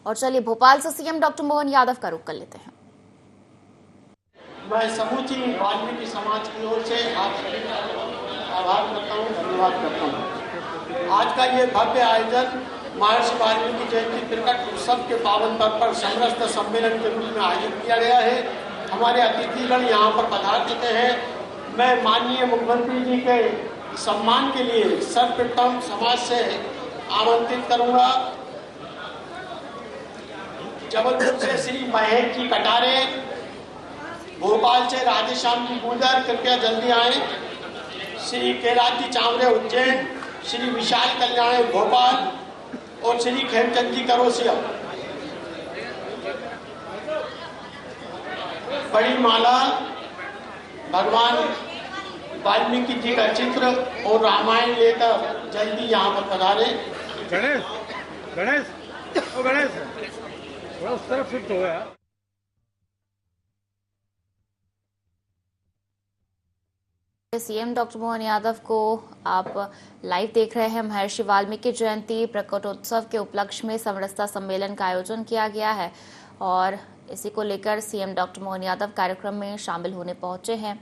और चलिए भोपाल से सीएम डॉक्टर मोहन यादव का रुख कर लेते हैं। मैं समूची वाल्मीकि समाज की ओर से आप सभी का आभार करता हूँ, धन्यवाद करता हूँ। आज का ये भव्य आयोजन महर्षि वाल्मीकि जयंती प्रकट उत्सव के पावन पर्व पर समरस्त सम्मेलन के रूप में आयोजित किया गया है। हमारे अतिथिगण यहाँ पर पधार चुके हैं। मैं माननीय मुख्यमंत्री जी के सम्मान के लिए सर्वप्रथम समाज से आमंत्रित करूँगा। जबलपुर से श्री महेश जी कटारे, भोपाल से राधेश्याम जी गुजर, कृपया जल्दी आए। श्री कैलाश जी चावरे उज्जैन, श्री विशाल कल्याण भोपाल और श्री खेमचंद जी करोसिया। बड़ी माला भगवान वाल्मीकि जी का चित्र और रामायण लेकर जल्दी यहाँ पर पधारे। गणेश गणेश ओ गणेश थोड़ा उस तरफ शिफ्ट हो गया। सीएम डॉक्टर मोहन यादव को आप लाइव देख रहे हैं। महर्षि वाल्मीकि जयंती प्रकटोत्सव के उपलक्ष्य में समरसता सम्मेलन का आयोजन किया गया है और इसी को लेकर सीएम डॉक्टर मोहन यादव कार्यक्रम में शामिल होने पहुंचे हैं।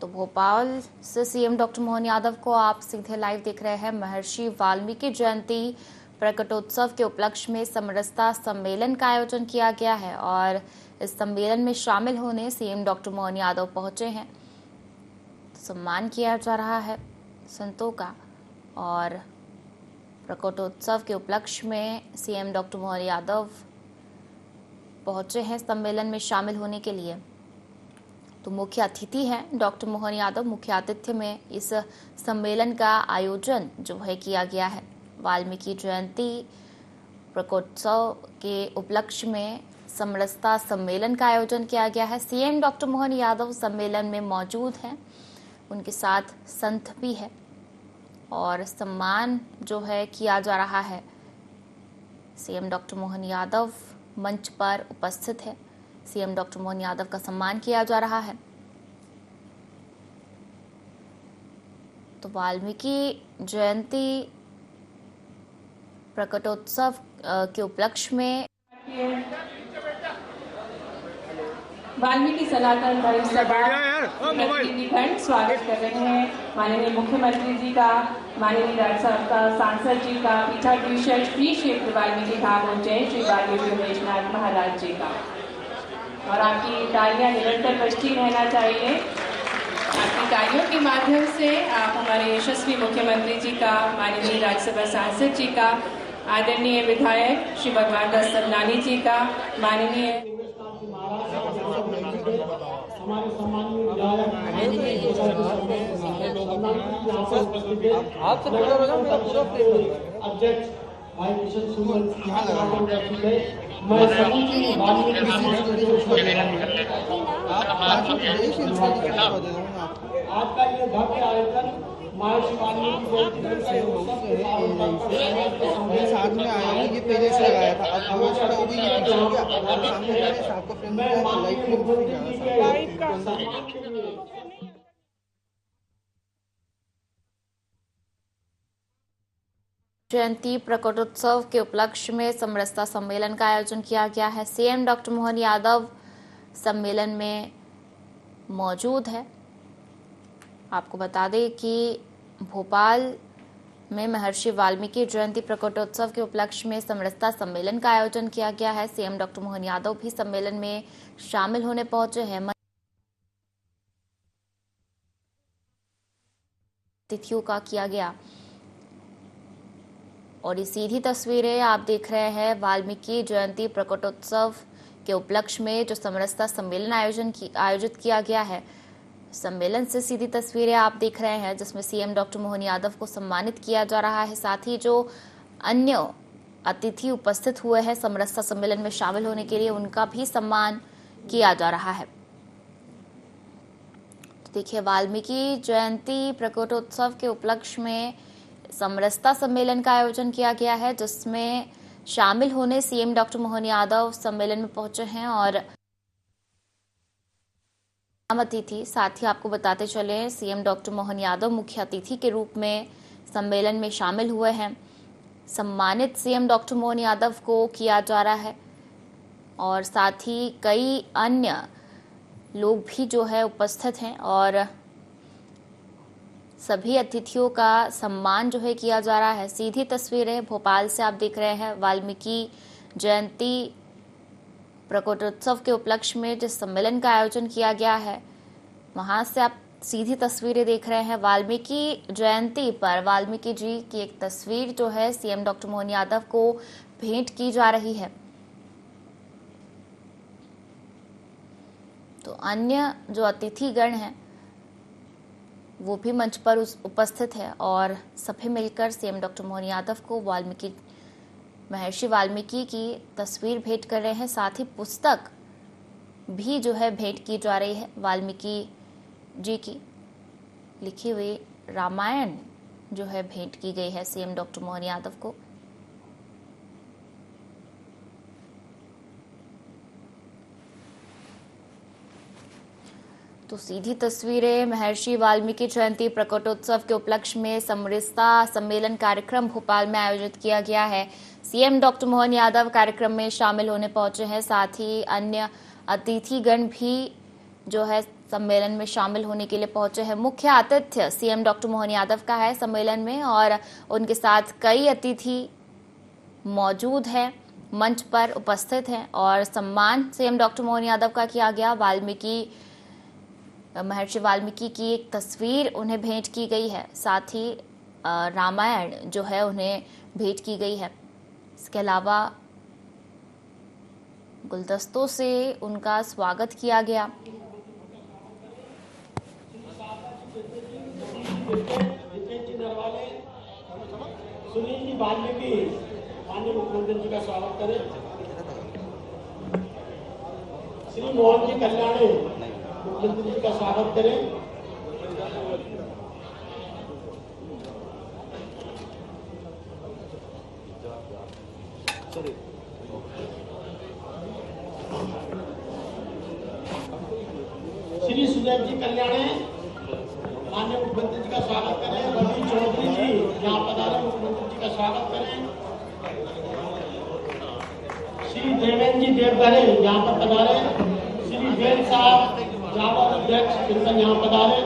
तो भोपाल से सीएम डॉक्टर मोहन यादव को आप सीधे लाइव देख रहे हैं। महर्षि वाल्मीकि जयंती प्रकटोत्सव के उपलक्ष्य में समरसता सम्मेलन का आयोजन किया गया है और इस सम्मेलन में शामिल होने सीएम डॉक्टर मोहन यादव पहुंचे हैं। सम्मान किया जा रहा है संतों का और प्रकटोत्सव के उपलक्ष्य में सीएम डॉक्टर मोहन यादव पहुंचे हैं सम्मेलन में शामिल होने के लिए। तो मुख्य अतिथि हैं डॉक्टर मोहन यादव। मुख्य आतिथ्य में इस सम्मेलन का आयोजन जो है किया गया है। वाल्मीकि जयंती प्रकटोत्सव के उपलक्ष्य में समरसता सम्मेलन का आयोजन किया गया है। सीएम डॉक्टर मोहन यादव सम्मेलन में मौजूद हैं, उनके साथ संत भी है और सम्मान जो है किया जा रहा है। सीएम डॉक्टर मोहन यादव मंच पर उपस्थित है। सीएम डॉक्टर मोहन यादव का सम्मान किया जा रहा है। तो वाल्मीकि जयंती प्रकटोत्सव के उपलक्ष्य में वाल्मीकि सनातन धर्म सभा प्रतिनिधिगण स्वागत कर रहे हैं। माननीय मुख्यमंत्री जी का, माननीय राज्यसभा का सांसद जी का, पीठाधीश श्री क्षेत्र वाल्मीकि धाम उज्जैन श्री वाल्मीकि उमेशनाथ महाराज जी का। और आपकी तालियां निरंतर बजती रहना चाहिए। आपकी तालियों के माध्यम से आप हमारे यशस्वी मुख्यमंत्री जी का, माननीय राज्यसभा सांसद जी का, आदरणीय विधायक श्री भगवान दास सबनानी जी का, माननीय हमारे सम्मानीय विधायक अध्यक्ष भाई मिशन सुमन मैं समूची वाल्मीकि आज का ये भव्य आयोजन महर्षि वाल्मीकि साथ में आया हूँ। ये पहले से लगाया था, अब व्यवस्था हो गई है। जयंती प्रकटोत्सव के उपलक्ष्य में समरसता सम्मेलन का आयोजन किया गया है। सीएम डॉक्टर मोहन यादव सम्मेलन में मौजूद है। आपको बता दें कि भोपाल में महर्षि वाल्मीकि जयंती प्रकटोत्सव के उपलक्ष्य में समरसता सम्मेलन का आयोजन किया गया है। सीएम डॉक्टर मोहन यादव भी सम्मेलन में शामिल होने पहुंचे हैं। अतिथियों का किया गया और ये सीधी तस्वीरें आप देख रहे हैं वाल्मीकि जयंती प्रकटोत्सव के उपलक्ष्य में जो समरसता सम्मेलन आयोजित किया गया है। सम्मेलन से सीधी तस्वीरें आप देख रहे हैं जिसमें सीएम डॉक्टर मोहन यादव को सम्मानित किया जा रहा है। साथ ही जो अन्य अतिथि उपस्थित हुए हैं समरसता सम्मेलन में शामिल होने के लिए, उनका भी सम्मान किया जा रहा है। तो देखिए वाल्मीकि जयंती प्रकटोत्सव के उपलक्ष्य में समरसता सम्मेलन का आयोजन किया गया है जिसमें शामिल होने सीएम डॉक्टर मोहन यादव सम्मेलन में पहुंचे हैं और अतिथि साथ ही आपको बताते चले सीएम डॉक्टर मोहन यादव मुख्य अतिथि के रूप में सम्मेलन में शामिल हुए हैं। सम्मानित सीएम डॉक्टर मोहन यादव को किया जा रहा है और साथ ही कई अन्य लोग भी जो है उपस्थित हैं और सभी अतिथियों का सम्मान जो है किया जा रहा है। सीधी तस्वीरें भोपाल से आप देख रहे हैं। वाल्मीकि जयंती प्रकटोत्सव के उपलक्ष्य में जिस सम्मेलन का आयोजन किया गया है वहां से आप सीधी तस्वीरें देख रहे हैं। वाल्मीकि जयंती पर वाल्मीकि जी की एक तस्वीर जो है सीएम डॉक्टर मोहन यादव को भेंट की जा रही है। तो अन्य जो अतिथिगण हैं वो भी मंच पर उपस्थित है और सभी मिलकर सीएम डॉक्टर मोहन यादव को महर्षि वाल्मीकि की तस्वीर भेंट कर रहे हैं। साथ ही पुस्तक भी जो है भेंट की जा रही है। वाल्मीकि जी की लिखी हुई रामायण जो है भेंट की गई है सीएम डॉक्टर मोहन यादव को। तो सीधी तस्वीरें महर्षि वाल्मीकि जयंती प्रकटोत्सव के उपलक्ष्य में समरसता सम्मेलन कार्यक्रम भोपाल में आयोजित किया गया है। सीएम डॉक्टर मोहन यादव कार्यक्रम में शामिल होने पहुंचे हैं। साथ ही अन्य अतिथिगण भी जो है सम्मेलन में शामिल होने के लिए पहुंचे हैं। मुख्य आतिथ्य सीएम डॉक्टर मोहन यादव का है सम्मेलन में और उनके साथ कई अतिथि मौजूद हैं, मंच पर उपस्थित हैं और सम्मान सीएम डॉक्टर मोहन यादव का किया गया। महर्षि वाल्मीकि की एक तस्वीर उन्हें भेंट की गई है। साथ ही रामायण जो है उन्हें भेंट की गई है। इसके अलावा गुलदस्तों से उनका स्वागत किया गया। सुनील जी वाल्मीकि माननीय मुख्यमंत्री जी का स्वागत करें। श्री मोहन जी कल्याणी मुख्यमंत्री जी का स्वागत करें। श्री सुजय जी कल्याणी माननीय मुख्यमंत्री जी का स्वागत करें। रवि चौधरी जी यहाँ पधारे, मुख्यमंत्री जी का स्वागत करें। श्री देवेंद्र जी देवघरे यहाँ पर पधारे। श्री जैन साहब जावर अध्यक्ष कीर्तन यहाँ पधारे।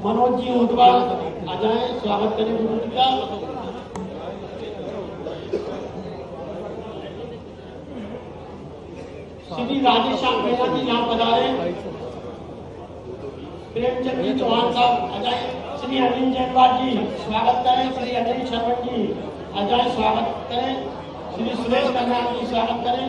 मनोज जी उठवा आ जाए, स्वागत करें मुख्यमंत्री का। श्री राधेश्याम मीणा जी यहाँ पधारे। प्रेमचंद जी चौहान साहब आ जाए। श्री अनिल जयपाल जी स्वागत करें। श्री अनिल शर्मा जी आ जाए, स्वागत करें। श्री सुरेश कल्याण जी स्वागत करें।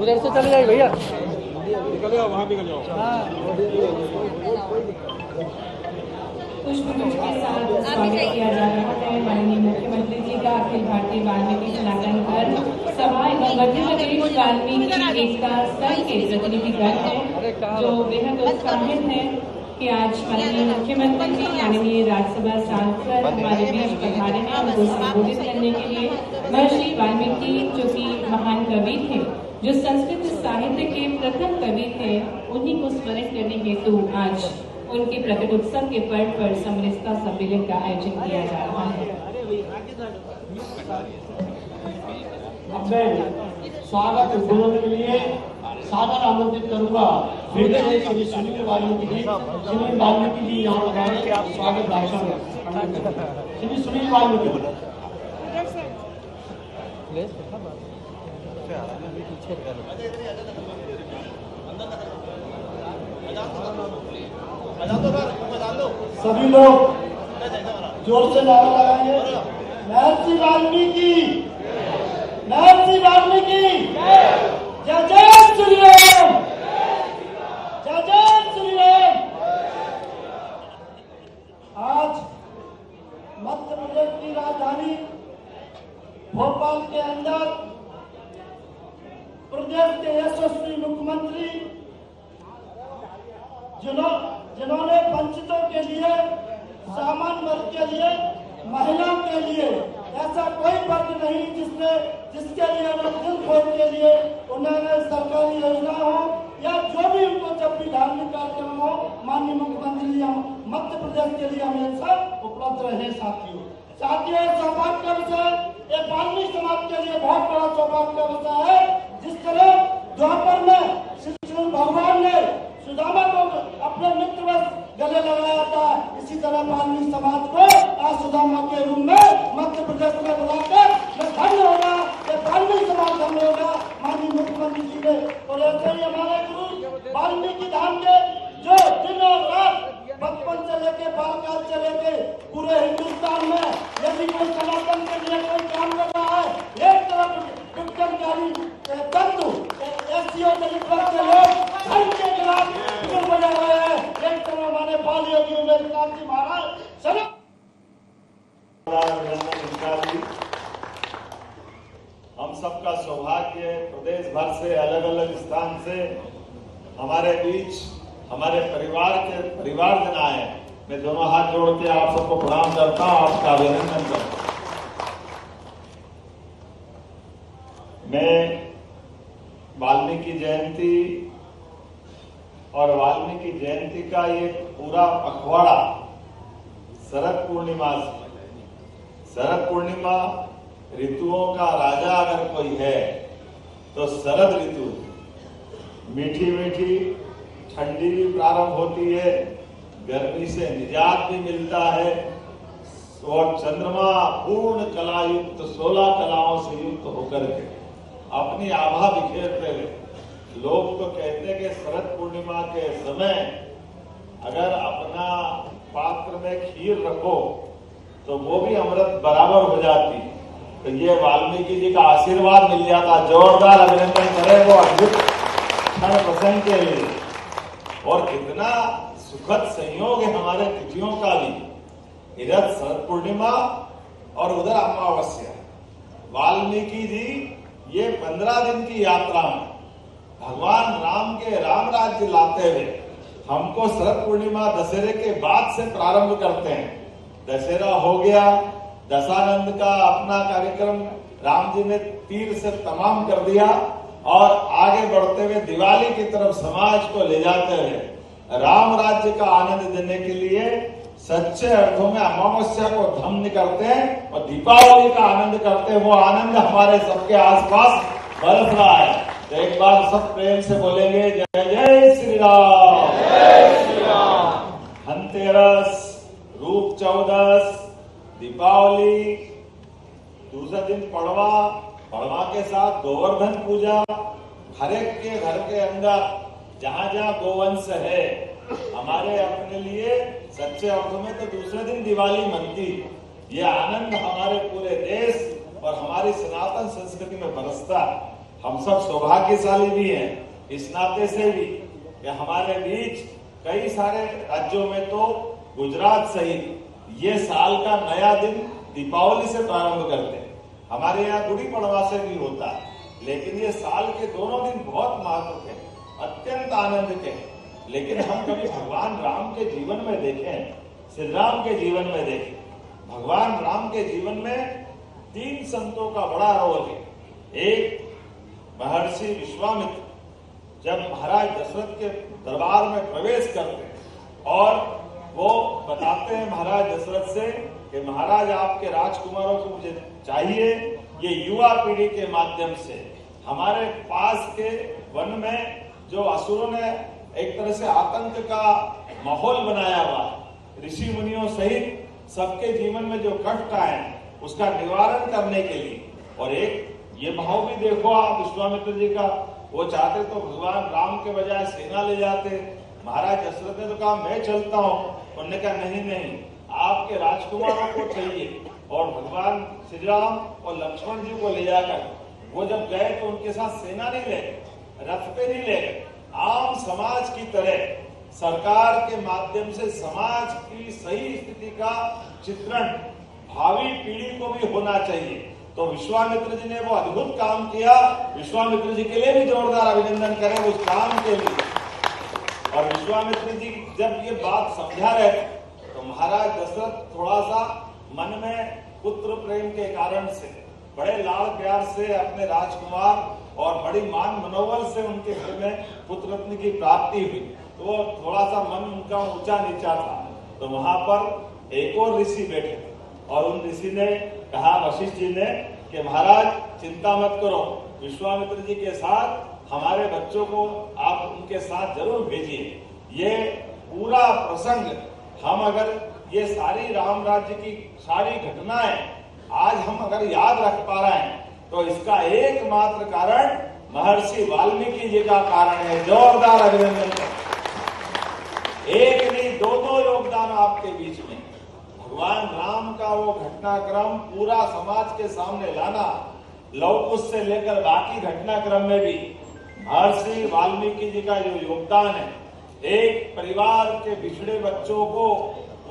उधर से चले जाए भैया, निकल जाओ, वहाँ निकल जाओ। पुष्पगुच्छ के साथ स्वागत किया जा रहा है माननीय मुख्यमंत्री जी का अखिल भारतीय वाल्मीकि सनातन धर्म सभा एवं मध्य प्रदेश वाल्मीकि एकता संघ के प्रतिनिधिगण हैं जो बेहद उत्साहित हैं कि आज माननीय मुख्यमंत्री जी माननीय राज्यसभा सांसद हमारे बीच पधारे हैं। उनको संबोधित करने के लिए महर्षि वाल्मीकि जो कि महान कवि थे, जो संस्कृत साहित्य के प्रथम कवि थे, उन्हीं को स्मरण करने हेतु आज उनके प्रकटोत्सव के पर्व पर समरसता सम्मेलन का आयोजन किया जा रहा है। अब मैं स्वागत उद्बोधन के लिए सादर आमंत्रित करूंगा फिर से श्री सुनील वाल्मीकि जी। सुनील वाल्मीकि जी यहाँ पर स्वागत भाषण। श्री सुनील वाल्मीकि सभी लोग जोर से नारा लगाएंगे। महर्षि वाल्मीकि, महर्षि वाल्मीकि, जय जय श्री राम, जय जय श्री राम। आज मध्य प्रदेश की राजधानी भोपाल के अंदर प्रदेश के यशस्वी मुख्यमंत्री जिन्होंने वंचितों के लिए, सामान्य वर्ग के लिए, महिलाओं के लिए ऐसा कोई वर्ग नहीं जिसके लिए दिल खोल के लिए उन्होंने सरकारी योजनाओं या जो भी उनको जब भी धार्मिक कार्यक्रम हो, माननीय मुख्यमंत्री जी मध्य प्रदेश के लिए हमेशा उपलब्ध रहे। साथियों सौभाग्य का विषय एक वाल्मीकि समाज के लिए बहुत बड़ा सौभाग्य का विषय है। जिस तरह द्वापर में श्री भगवान ने सुदामा को अपने मित्रवश गले लगाया था, इसी तरह वाल्मीकि समाज को आज सुदामा के रूप में मध्य प्रदेश में बुलाकर मैं धन्य होगा, वाल्मीकि समाज धन्य होगा माननीय मुख्यमंत्री जी ने। और ऐसे ही हमारे गुरु वाल्मीकि धाम के जो दिन और रात बचपन से लेके बालकाल से लेके पूरे हिंदुस्तान में यदि कोई सनातन के लिए कोई काम कर रहा है, एक तरफ विघटनकारी तत्व एससी और दलित वर्ग के लोग धर्म के खिलाफ जुर्म बजा रहे हैं, एक तरफ हमारे बाल योगी उमेश जी महाराज हम सबका सौभाग्य प्रदेश भर से अलग अलग स्थान से हमारे बीच हमारे परिवारजन आए। मैं दोनों हाथ जोड़ के आप सबको प्रणाम करता हूं, आपका अभिनंदन करता हूं। मैं वाल्मीकि जयंती और वाल्मीकि जयंती का ये पूरा पखवाड़ा शरद पूर्णिमा से, शरद पूर्णिमा ऋतुओं का राजा अगर कोई है तो शरद ऋतु, मीठी मीठी ठंडी भी प्रारंभ होती है, गर्मी से निजात भी मिलता है और चंद्रमा पूर्ण कला युक्त 16 कलाओं से युक्त होकर के अपनी आभा बिखेरते हुए, लोग तो कहते हैं कि शरद पूर्णिमा के समय अगर अपना पात्र में खीर रखो तो वो भी अमृत बराबर हो जाती। तो ये वाल्मीकि जी का आशीर्वाद मिल जाता। जोरदार अभिनंदन करें वो अद्भुत क्षण प्रसंग के लिए। और कितना सुखद संयोग है हमारे तिथियों का भी, इधर शरद पूर्णिमा और उधर अमावस्या। वाल्मीकि जी ये 15 दिन की यात्रा में भगवान राम के राम राज्य लाते हुए हमको शरद पूर्णिमा दशहरे के बाद से प्रारंभ करते हैं। दशहरा हो गया, दशानंद का अपना कार्यक्रम राम जी ने तीर से तमाम कर दिया और आगे बढ़ते हुए दिवाली की तरफ समाज को ले जाते हुए राम राज्य का आनंद देने के लिए सच्चे अर्थों में अमावस्या को धन्य करते हैं और दीपावली का आनंद करते हैं। वो आनंद हमारे सबके आसपास बरस रहा है। तो एक बार सब प्रेम से बोलेंगे जय जय श्री राम, जय श्री राम। धनतेरस, रूप चौदस, दीपावली, दूसरा दिन पड़वा, पड़वा के साथ गोवर्धन पूजा। हर एक के घर के अंदर जहां जहां गोवंश है हमारे अपने लिए सच्चे अर्थों में तो दूसरे दिन दिवाली मनती। ये आनंद हमारे पूरे देश और हमारी सनातन संस्कृति में बरसता। हम सब सौभाग्यशाली भी हैं इस नाते से भी कि हमारे बीच कई सारे राज्यों में तो गुजरात सहित ये साल का नया दिन दीपावली से प्रारंभ करते हैं। हमारे यहाँ गुड़ी पड़वा से भी होता है, लेकिन ये साल के दोनों दिन बहुत महत्व के, अत्यंत आनंद के। लेकिन हम कभी भगवान राम के जीवन में देखें, श्री राम के जीवन में देखें, भगवान राम के जीवन में 3 संतों का बड़ा रोल है। एक महर्षि विश्वामित्र जब महाराज दशरथ के दरबार में प्रवेश करते हैं और वो बताते हैं महाराज दशरथ से कि महाराज आपके राजकुमारों को मुझे चाहिए, ये युवा पीढ़ी के माध्यम से हमारे पास के वन में जो असुरों ने एक तरह से आतंक का माहौल बनाया हुआ, ऋषि मुनियों सहित सबके जीवन में जो कष्ट आए उसका निवारण करने के लिए। और एक ये भाव भी देखो आप विश्वामित्र जी का, वो चाहते तो भगवान राम के बजाय सेना ले जाते। महाराज दशरथ ने तो कहा मैं चलता हूँ, उन्होंने कहा नहीं नहीं आपके राजकुमारों को चाहिए। और भगवान श्री राम और लक्ष्मण जी को ले जाकर वो जब गए तो उनके साथ सेना नहीं ले गए, रथ पे नहीं ले गए, आम समाज की तरह सरकार के माध्यम से समाज की सही स्थिति का चित्रण भावी पीढ़ी को भी होना चाहिए। तो विश्वामित्र जी ने वो अद्भुत काम किया। विश्वामित्र जी के लिए भी जोरदार अभिनंदन करें उस काम के लिए। और विश्वामित्र जी जब ये बात समझा रहे थे तो महाराज दशरथ थोड़ा सा मन में पुत्र प्रेम के कारण से बड़े लाड़ प्यार से अपने राजकुमार और बड़ी मान मनोबल से उनके घर में पुत्र रत्न की प्राप्ति हुई। तो थोड़ा सा मन उनका ऊंचा नीचा था, तो वहां पर एक और ऋषि बैठे और उन ऋषि ने कहा वशिष्ठ जी ने कि महाराज चिंता मत करो, विश्वामित्र जी के साथ हमारे बच्चों को आप उनके साथ जरूर भेजिए। ये पूरा प्रसंग हम अगर ये सारी राम राज्य की सारी घटनाएं आज हम अगर याद रख पा रहे हैं तो इसका एकमात्र कारण महर्षि वाल्मीकि जी का कारण है। जोरदार अभिनंदन करें। एक नहीं दो योगदान आपके बीच में। भगवान राम का वो घटनाक्रम पूरा समाज के सामने लाना, लौकुश से लेकर बाकी घटनाक्रम में भी महर्षि वाल्मीकि जी का जो योगदान है, एक परिवार के बिछड़े बच्चों को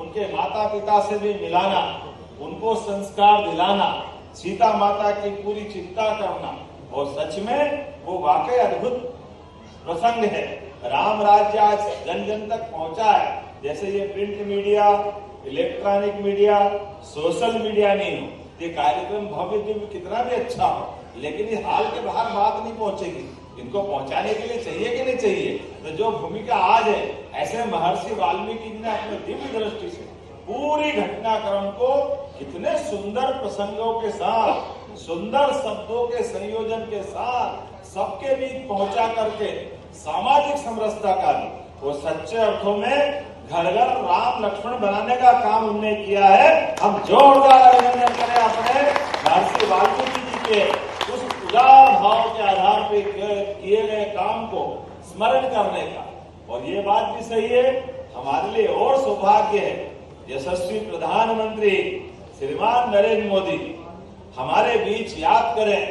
उनके माता पिता से भी मिलाना, उनको संस्कार दिलाना, सीता माता की पूरी चिंता करना, और सच में वो वाकई अद्भुत प्रसंग है। राम राज्य आज जन जन तक पहुंचा है। जैसे ये print media, electronic media, social media नहीं हो, ये कार्यक्रम भव्य दिव्य कितना भी अच्छा हो, लेकिन इस हाल के बाहर बात नहीं पहुंचेगी। इनको पहुंचाने के लिए चाहिए कि नहीं चाहिए? तो जो भूमिका आज है, ऐसे महर्षि वाल्मीकि ने अपने दिव्य दृष्टि से पूरी घटनाक्रम को कितने सुंदर प्रसंगों के साथ, सुंदर शब्दों के संयोजन के साथ सबके बीच पहुंचा करके सामाजिक समरसता का भी वो सच्चे अर्थों में घर घर राम लक्ष्मण बनाने का काम उन्होंने किया है। हम जोरदार अभिनंदन करें अपने महर्षि वाल्मीकि जी के उस उदार भाव के आधार पे किए गए काम को स्मरण करने का। और ये बात भी सही है, हमारे लिए और सौभाग्य है, यशस्वी प्रधानमंत्री श्रीमान नरेंद्र मोदी हमारे बीच याद करें।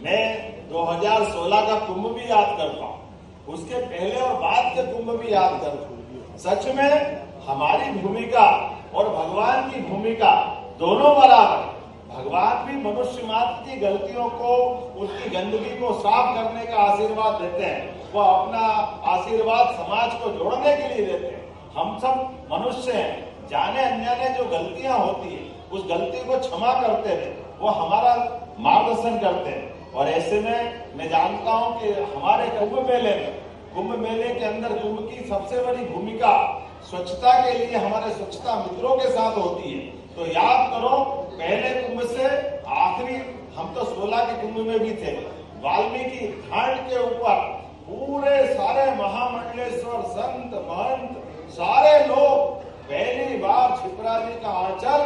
मैं 2016 का कुंभ भी याद करता हूँ, उसके पहले और बाद के कुंभ भी याद करता हूँ। सच में हमारी भूमिका और भगवान की भूमिका दोनों बराबर। भगवान भी मनुष्य मात्र की गलतियों को, उसकी गंदगी को साफ करने का आशीर्वाद देते हैं। वो अपना आशीर्वाद समाज को जोड़ने के लिए देते हैं। हम सब मनुष्य हैं, जाने अनजाने जो गलतियां होती है उस गलती को क्षमा करते हैं, वो हमारा मार्गदर्शन करते हैं। और ऐसे में मैं जानता हूं कि हमारे कुंभ मेले के अंदर कुंभ की सबसे बड़ी भूमिका स्वच्छता के लिए हमारे स्वच्छता मित्रों के साथ होती है। तो याद करो, पहले कुंभ से आखिरी, हम तो 16 के कुंभ में भी थे, वाल्मीकि घाट के ऊपर पूरे सारे महामंडलेश्वर संत महंत सारे लोग पहली बार क्षिप्रा जी का आंचल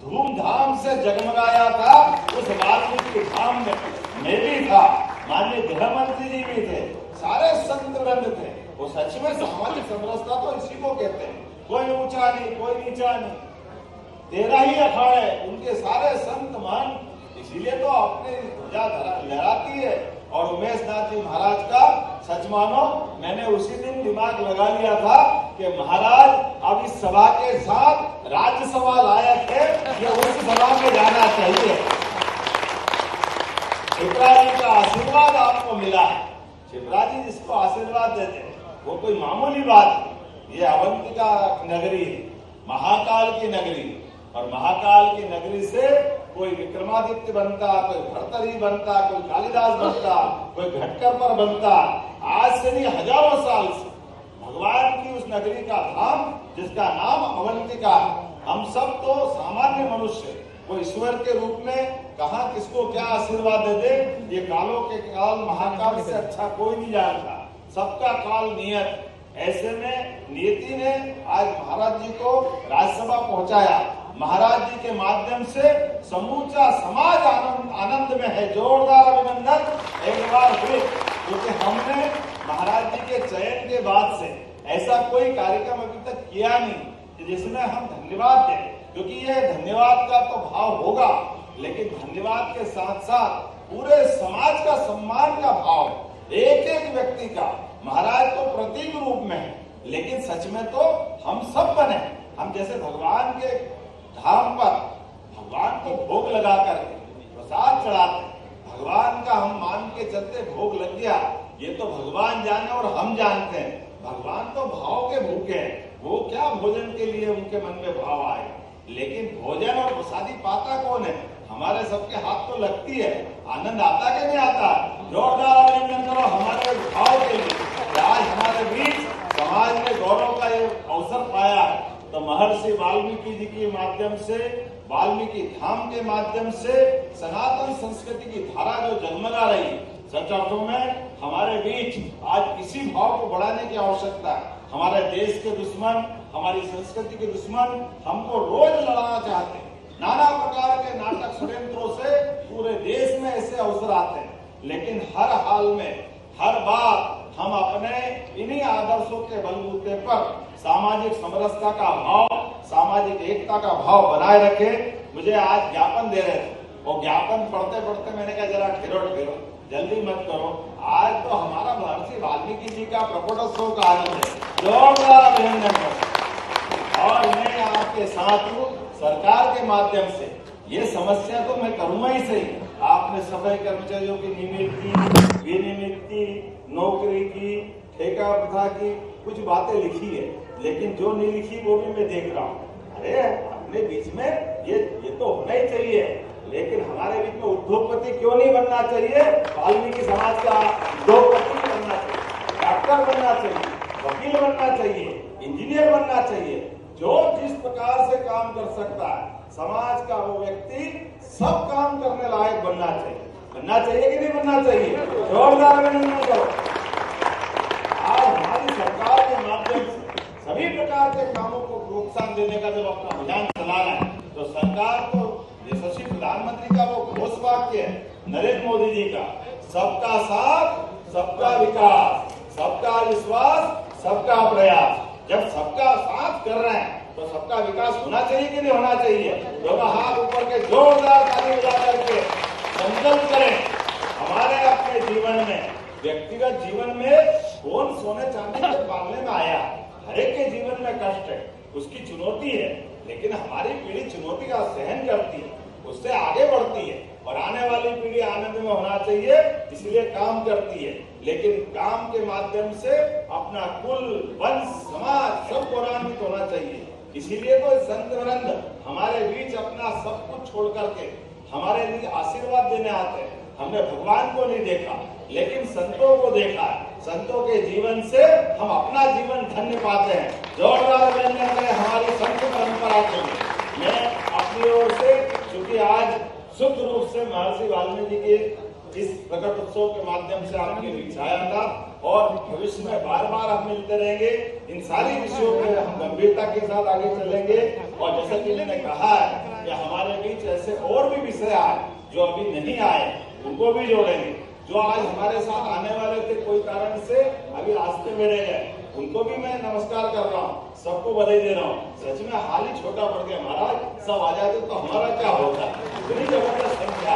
धूमधाम से जगमगाया था। उस वाल्मीकि धाम में मैं भी था, माननीय गृह मंत्री जी भी थे, सारे संत वृंद थे। वो सच में सामाजिक समरसता तो इसी को कहते हैं। कोई ऊंचा नहीं, कोई नीचा नहीं, 13 ही अखाड़े, उनके सारे संत महंत, इसीलिए तो अपने ध्वजा लहराती है। और उमेश नाथ जी महाराज का सच मानो, मैंने उसी दिन दिमाग लगा लिया था कि महाराज अब इस सभा के साथ राज्यसभा लायक है, ये उस सभा में जाना चाहिए। क्षिप्रा जी का आशीर्वाद आपको मिला है। क्षिप्रा जी जिसको आशीर्वाद देते हैं वो कोई मामूली बात नहीं। ये अवंतिका नगरी है, महाकाल की नगरी, और महाकाल की नगरी से कोई विक्रमादित्य बनता, कोई भर्तरी बनता, कोई कालिदास बनता, कोई घटकर बनता। आज से नहीं, हजारों साल से भगवान की उस नगरी का धाम जिसका नाम अवंतिका है। हम सब तो सामान्य मनुष्य, वो ईश्वर के रूप में कहा किसको क्या आशीर्वाद दे दे, ये कालों के काल महाकाल से अच्छा कोई नहीं जानता। सबका काल नियत। ऐसे में नियति ने आज महाराज जी को राज्यसभा पहुंचाया। महाराज जी के माध्यम से समूचा समाज आनंद में है। जोरदार अभिनंदन एक बार फिर, क्योंकि हमने महाराज जी के चयन के बाद से ऐसा कोई कार्यक्रम अभी तक किया नहीं जिसमें हम धन्यवाद दें। क्योंकि ये धन्यवाद का तो भाव होगा, लेकिन धन्यवाद के साथ साथ पूरे समाज का सम्मान का भाव, एक एक व्यक्ति का। महाराज तो प्रतीक रूप में है, लेकिन सच में तो हम सब बने। हम जैसे भगवान के धाम पर भगवान को भोग लगा कर प्रसाद चढ़ाते, भगवान का हम मान के चलते भोग लग गया, ये तो भगवान जाने और हम जानते हैं। भगवान तो भाव के भूखे हैं, वो क्या भोजन के लिए उनके मन में भाव आए, लेकिन भोजन और प्रसादी पाता कौन है? हमारे सबके हाथ तो लगती है, आनंद आता कि नहीं आता? जोरदार अभिनंदन करो हमारे भाव के लिए। आज हमारे बीच समाज ने गौरव का ये अवसर पाया है, तो महर्षि वाल्मीकि जी के माध्यम से, वाल्मीकि धाम के माध्यम से सनातन संस्कृति की धारा जो जगमगा रही, सच अर्थों में हमारे बीच आज इसी भाव को बढ़ाने की आवश्यकता है। हमारे देश के दुश्मन, हमारी संस्कृति के दुश्मन हमको रोज लड़ाना चाहते हैं। नाना प्रकार के नाटक षड्यंत्रों से पूरे देश में ऐसे अवसर आते हैं, लेकिन हर हाल में, हर बार हम अपने इन्हीं आदर्शों के बलबूते पर सामाजिक समरसता का भाव, सामाजिक एकता का भाव बनाए रखे। मुझे आज ज्ञापन दे रहे थे, वो ज्ञापन पढ़ते पढ़ते मैंने कहा जरा ठहरो, जल्दी मत करो। आज तो हमारा महर्षि वाल्मीकि जी का प्रकटोत्सव का आनंद है, जोरदार अभिनंदन करो। और मैं आपके साथ हूँ सरकार के माध्यम से। ये समस्या तो मैं करूंगा ही सही। आपने सफाई कर्मचारियों की नियुक्ति, विनियुक्ति, नौकरी की, ठेका प्रथा की कुछ बातें लिखी है, लेकिन जो नहीं लिखी वो भी मैं देख रहा हूँ। अरे अपने बीच में ये तो होना ही चाहिए, लेकिन हमारे बीच में उद्योगपति क्यों नहीं बनना चाहिए? वाल्मीकि समाज का उद्योगपति बनना चाहिए, डॉक्टर बनना चाहिए, वकील बनना चाहिए, इंजीनियर बनना चाहिए। जो जिस प्रकार से काम कर सकता है, समाज का वो व्यक्ति सब काम करने लायक बनना चाहिए। बनना चाहिए कि नहीं बनना चाहिए? जोरदार अभिनंदन करो। आज हमारी सरकार के माध्यम से सभी प्रकार के कामों को प्रोत्साहन देने का जब अपना अभियान चलाना है, तो सरकार को यशस्वी प्रधानमंत्री का वो घोष वाक्य है नरेंद्र मोदी जी का, सबका साथ, सबका विकास, सबका विश्वास, सबका प्रयास। जब सबका साथ कर रहे हैं तो सबका विकास होना चाहिए कि नहीं होना चाहिए? दोनों हाथ ऊपर के जोरदार ताली बजा करके संकल्प करें। हमारे अपने जीवन में, व्यक्तिगत जीवन में कौन सोने चांदी के पालने में आया? हर एक के जीवन में कष्ट है, उसकी चुनौती है, लेकिन हमारी पीढ़ी चुनौती का सहन करती है, उससे आगे बढ़ती है, और आने वाली पीढ़ी आनंद में होना चाहिए, इसलिए काम करती है। लेकिन काम के माध्यम से अपना कुल, वंश, समाज सब गौरवान्वित होना चाहिए। इसीलिए तो संत वृंद हमारे बीच अपना सब कुछ छोड़ करके हमारे लिए आशीर्वाद देने आते हैं। हमने भगवान को नहीं देखा, लेकिन संतों को देखा है। संतों के जीवन से हम अपना जीवन धन्य पाते हैं। जोरदार अभिनंदन करें हमारी संत परंपरा के लिए। मैं अपनी ओर से, क्योंकि आज शुद्ध रूप से महर्षि वाल्मीकि के इस प्रकट उत्सव के माध्यम से आपके बीच आया था, और भविष्य में बार बार हम मिलते रहेंगे। इन सारी विषयों में हम गंभीरता के साथ आगे चलेंगे, और जैसा कि मैंने कहा है कि हमारे बीच ऐसे और भी विषय आए जो अभी नहीं आए, उनको भी जोड़ेंगे। जो आज हमारे साथ आने वाले थे, कोई कारण से अभी रास्ते में रह गए, उनको भी मैं नमस्कार कर रहा हूँ, सबको बधाई दे रहा हूँ। सच में हाल ही छोटा पड़ गया महाराज, सब आ जाते तो हमारा क्या होता? इतनी जबरदस्त संख्या,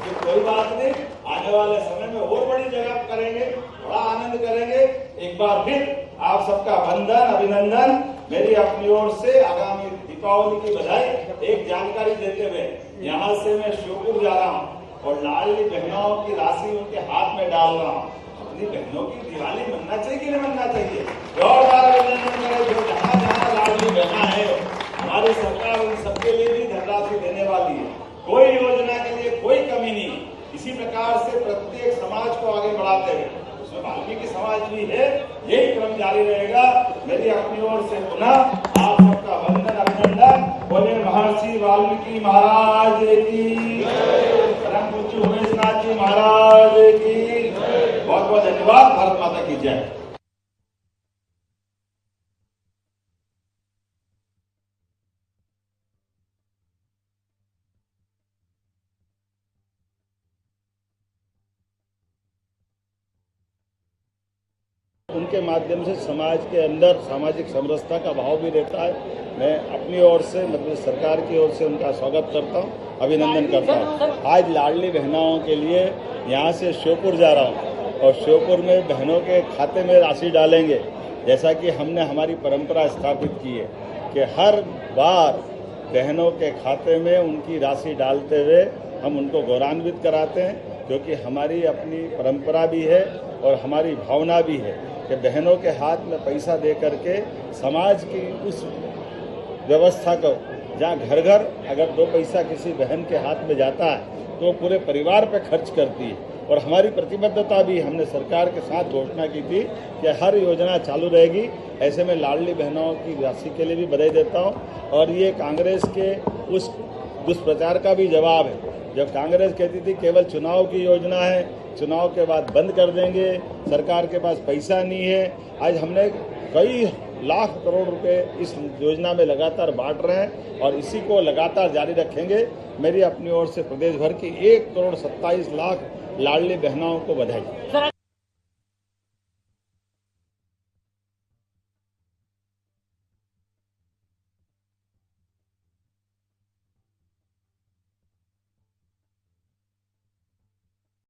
तो कोई बात नहीं, आने वाले समय में और बड़ी जगह करेंगे, बड़ा आनंद करेंगे। एक बार फिर आप सबका वंदन, अभिनंदन। मेरी अपनी ओर से आगामी दीपावली की बधाई। एक जानकारी देते हुए, यहाँ से मैं श्योपुर जा रहा हूँ और लाडली बहनों की राशि उनके हाथ में डाल रहा हूँ। अपनी बहनों की दिवाली मनना चाहिए कि नहीं मनना चाहिए? जोरदार अभिनंदन करें। जो जहाँ जहाँ लाडली बहना है, हमारी सरकार उन सबके लिए भी धनराशि देने वाली है। कोई योजना के लिए कोई कमी नहीं। इसी प्रकार से प्रत्येक समाज को आगे बढ़ाते हुए, उसमें वाल्मीकि समाज भी है, यही क्रम जारी रहेगा। मेरी अपनी ओर से पुनः आप सबका वंदन, अभिनंदन। बोले महर्षि वाल्मीकि महाराज की, परम पूज्य उमेशनाथ जी महाराज की बहुत बहुत धन्यवाद। भारत माता की जय। उनके माध्यम से समाज के अंदर सामाजिक समरसता का भाव भी रहता है। मैं अपनी ओर से, मतलब सरकार की ओर से उनका स्वागत करता हूं, अभिनंदन करता हूं। आज लाडली बहनों के लिए यहां से श्योपुर जा रहा हूं, और श्योपुर में बहनों के खाते में राशि डालेंगे। जैसा कि हमने हमारी परंपरा स्थापित की है कि हर बार बहनों के खाते में उनकी राशि डालते हुए हम उनको गौरवान्वित कराते हैं, क्योंकि हमारी अपनी परंपरा भी है और हमारी भावना भी है कि बहनों के हाथ में पैसा दे करके समाज की उस व्यवस्था को जहाँ घर घर अगर 2 पैसा किसी बहन के हाथ में जाता है तो पूरे परिवार पे खर्च करती है। और हमारी प्रतिबद्धता भी हमने सरकार के साथ घोषणा की थी कि हर योजना चालू रहेगी। ऐसे में लाडली बहनों की राशि के लिए भी बधाई देता हूँ। और ये कांग्रेस के उस दुष्प्रचार का भी जवाब है। जब कांग्रेस कहती थी केवल चुनाव की योजना है, चुनाव के बाद बंद कर देंगे, सरकार के पास पैसा नहीं है, आज हमने कई लाख करोड़ रुपए इस योजना में लगातार बांट रहे हैं और इसी को लगातार जारी रखेंगे। मेरी अपनी ओर से प्रदेश भर की 1 करोड़ 27 लाख लाडली बहनों को बधाई।